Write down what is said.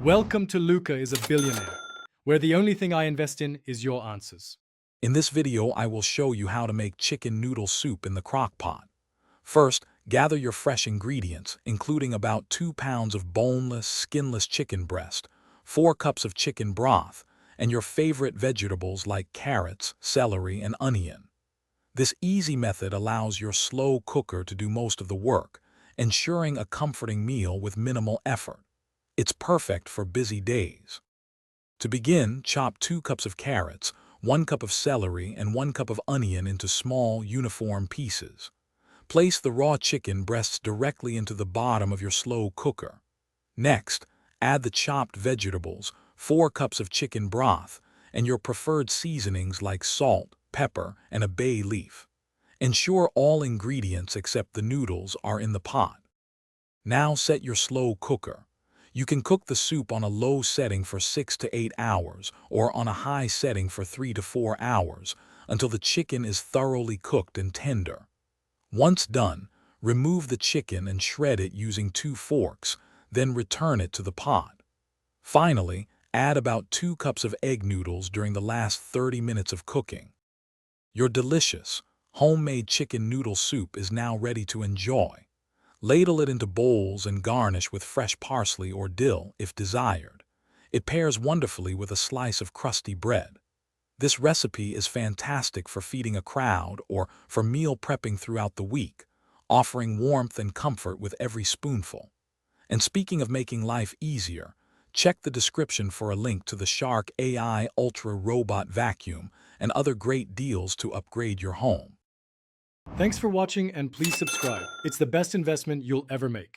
Welcome to Luca is a Billionaire, where the only thing I invest in is your answers. In this video, I will show you how to make chicken noodle soup in the Crockpot. First, gather your fresh ingredients, including about 2 pounds of boneless, skinless chicken breast, 4 cups of chicken broth, and your favorite vegetables like carrots, celery, and onion. This easy method allows your slow cooker to do most of the work, ensuring a comforting meal with minimal effort. It's perfect for busy days. To begin, chop 2 cups of carrots, 1 cup of celery, and 1 cup of onion into small, uniform pieces. Place the raw chicken breasts directly into the bottom of your slow cooker. Next, add the chopped vegetables, 4 cups of chicken broth, and your preferred seasonings like salt, pepper, and a bay leaf. Ensure all ingredients except the noodles are in the pot. Now set your slow cooker. You can cook the soup on a low setting for 6 to 8 hours or on a high setting for 3 to 4 hours until the chicken is thoroughly cooked and tender. Once done, remove the chicken and shred it using 2 forks, then return it to the pot. Finally, add about 2 cups of egg noodles during the last 30 minutes of cooking. Your delicious, homemade chicken noodle soup is now ready to enjoy. Ladle it into bowls and garnish with fresh parsley or dill if desired. It pairs wonderfully with a slice of crusty bread. This recipe is fantastic for feeding a crowd or for meal prepping throughout the week, offering warmth and comfort with every spoonful. And speaking of making life easier, check the description for a link to the Shark AI Ultra Robot Vacuum and other great deals to upgrade your home. Thanks for watching and please subscribe. It's the best investment you'll ever make.